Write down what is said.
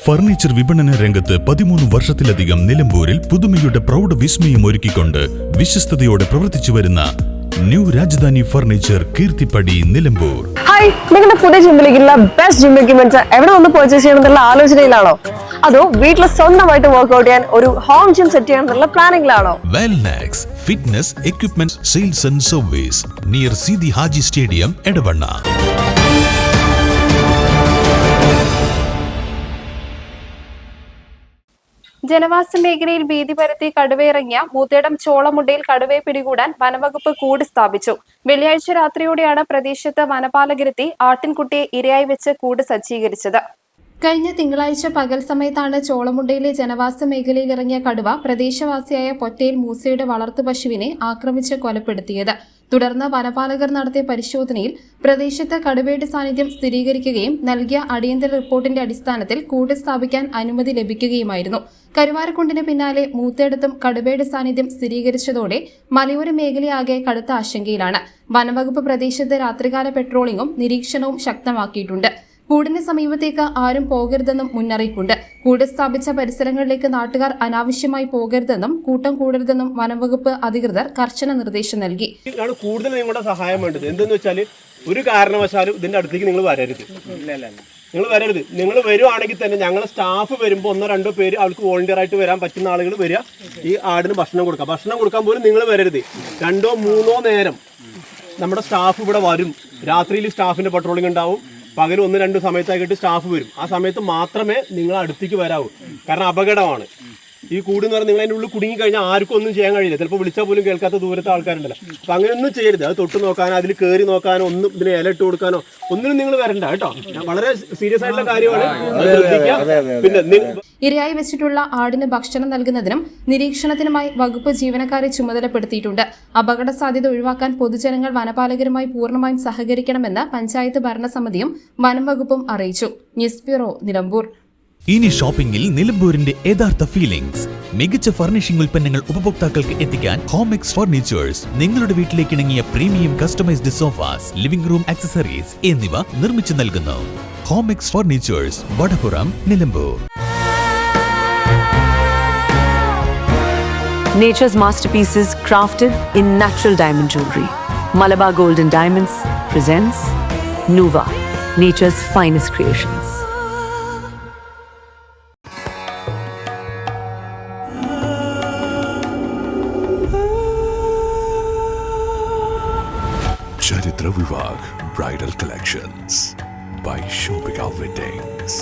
Furniture വിപണന രംഗത്ത് 13 വർഷത്തിലധികം നിലമ്പൂരിൽ പുതുമയുടെ പ്രൗഢ വിസ്മയം ഒരുക്കിക്കൊണ്ട് വിശ്വസ്തയോടെ പ്രവർത്തിച്ചു വരുന്ന new Rajadhani furniture Keerthippadi Nilambur. Hi, നിങ്ങളുടെ പുതിയ ജിമ്മിലേക്കുള്ള ബെസ്റ്റ് ജിം എക്യുപ്മെന്റ്സ് എവിടെ വന്ന് പർച്ചേസ് ചെയ്യണമെന്നുള്ള ആലോചനയിലാണോ? അതോ വീട്ടിൽ സ്വന്തമായിട്ട് വർക്ക്ഔട്ട് ചെയ്യാൻ ഒരു ഹോം ജിം സെറ്റ് ചെയ്യാനുള്ള പ്ലാനിംഗിലാണോ? Wellnex fitness equipment sales and service near Sidi Haji stadium Edavanna. ജനവാസ മേഖലയിൽ ഭീതി പരത്തി കടുവയിറങ്ങിയ മൂത്തേടം ചോളമുണ്ടയിൽ കടുവയെ പിടികൂടാൻ വനവകുപ്പ് കൂട് സ്ഥാപിച്ചു. വെള്ളിയാഴ്ച രാത്രിയോടെയാണ് പ്രദേശത്ത് വനപാലകരെത്തി ആട്ടിൻകുട്ടിയെ ഇരയായി വെച്ച് കൂട് സജ്ജീകരിച്ചത്. കഴിഞ്ഞ തിങ്കളാഴ്ച പകൽ സമയത്താണ് ചോളമുണ്ടയിലെ ജനവാസ മേഖലയിൽ ഇറങ്ങിയ കടുവ പ്രദേശവാസിയായ പൊറ്റയിൽ മൂസയുടെ വളർത്തു പശുവിനെ ആക്രമിച്ച് കൊലപ്പെടുത്തിയത്. തുടർന്ന് വനപാലകർ നടത്തിയ പരിശോധനയിൽ പ്രദേശത്ത് കടുവയുടെ സാന്നിധ്യം സ്ഥിരീകരിക്കുകയും നൽകിയ അടിയന്തര റിപ്പോർട്ടിന്റെ അടിസ്ഥാനത്തിൽ കൂട് സ്ഥാപിക്കാൻ അനുമതി ലഭിക്കുകയുമായിരുന്നു. കരുവാരക്കുണ്ടിന് പിന്നാലെ മൂത്തേടത്തും കടുവയുടെ സാന്നിധ്യം സ്ഥിരീകരിച്ചതോടെ മലയോര മേഖലയാകെ കടുത്ത ആശങ്കയിലാണ്. വനവകുപ്പ് പ്രദേശത്ത് രാത്രികാല പെട്രോളിംഗും നിരീക്ഷണവും ശക്തമാക്കിയിട്ടുണ്ട്. കൂടിന് സമീപത്തേക്ക് ആരും പോകരുതെന്നും മുന്നറിയിപ്പുണ്ട്. കൂട് സ്ഥാപിച്ച പരിസരങ്ങളിലേക്ക് നാട്ടുകാർ അനാവശ്യമായി പോകരുതെന്നും കൂട്ടം കൂടരുതെന്നും വനംവകുപ്പ് അധികൃതർ കർശന നിർദ്ദേശം നൽകി. കൂടുതൽ നിങ്ങളുടെ സഹായം വേണ്ടത് എന്തെന്ന് വെച്ചാൽ ഒരു കാരണവശാലും ഇതിന്റെ അടുത്തേക്ക് നിങ്ങൾ വരരുത്. നിങ്ങൾ വരുവാണെങ്കിൽ തന്നെ ഞങ്ങളെ സ്റ്റാഫ് വരുമ്പോൾ 1-2 പേര് അവർക്ക് വോളണ്ടിയർ ആയിട്ട് വരാൻ പറ്റുന്ന ആളുകൾ വരിക. ഈ ആടിന് ഭക്ഷണം കൊടുക്കാൻ പോലും നിങ്ങൾ വരരുത്. 2-3 നേരം നമ്മുടെ സ്റ്റാഫ് ഇവിടെ വരും. രാത്രിയിൽ സ്റ്റാഫിന്റെ പട്രോളിംഗ് ഉണ്ടാവും. പകൽ 1-2 സമയത്തായിട്ട് സ്റ്റാഫ് വരും. ആ സമയത്ത് മാത്രമേ നിങ്ങൾ അടുത്തേക്ക് വരാവൂ. കാരണം അപകടമാണ് ഈ കൂട് എന്ന് പറഞ്ഞാൽ നിങ്ങൾ അതിൻ്റെ ഉള്ളിൽ കുടുങ്ങി കഴിഞ്ഞാൽ ആർക്കും ഒന്നും ചെയ്യാൻ കഴിയില്ല. ചിലപ്പോൾ വിളിച്ചാൽ പോലും കേൾക്കാത്ത ദൂരത്തെ ആൾക്കാരുണ്ടല്ലോ. അപ്പം അങ്ങനെയൊന്നും ചെയ്യരുത്. അത് തൊട്ട് നോക്കാനോ അതിൽ കയറി നോക്കാനോ ഒന്നും ഇതിന് ഇല ഇട്ട് കൊടുക്കാനോ ഒന്നിനും നിങ്ങൾ വരണ്ട കേട്ടോ. വളരെ സീരിയസ് ആയിട്ടുള്ള കാര്യമാണ്. പിന്നെ ഇരയായി വെച്ചിട്ടുള്ള ആടിന് ഭക്ഷണം നൽകുന്നതിനും നിരീക്ഷണത്തിനുമായി വകുപ്പ് ജീവനക്കാരെ ചുമതലപ്പെടുത്തിയിട്ടുണ്ട്. അപകട സാധ്യത ഒഴിവാക്കാൻ പൊതുജനങ്ങൾ വനപാലകരുമായി പൂർണ്ണമായും സഹകരിക്കണമെന്ന് പഞ്ചായത്ത് ഭരണസമിതിയും വനം വകുപ്പും അറിയിച്ചു. News bureau, Nilambur. ഇനി ഷോപ്പിംഗിൽ നിലമ്പൂരിന്റെ യഥാർത്ഥ ഫീലിംഗ്സ്. മികച്ച ഫർണിഷിംഗ് ഉൽപ്പന്നങ്ങൾ ഉപഭോക്താക്കൾക്ക് എത്തിക്കാൻ ഹോമെക്സ് ഫർണിച്ചേഴ്സ് നിങ്ങളുടെ വീട്ടിലേക്ക് ഇണങ്ങിയ premium customised sofas, living room accessories എന്നിവ നിർമ്മിച്ചു നൽകുന്നു. Homex furnitures, Vadapuram, Nilambur. Nature's masterpieces crafted in natural diamond jewelry. Malabar Gold and Diamonds presents Nuva, nature's finest creations. Charitra Vivag Bridal Collections by Shobhika Weddings.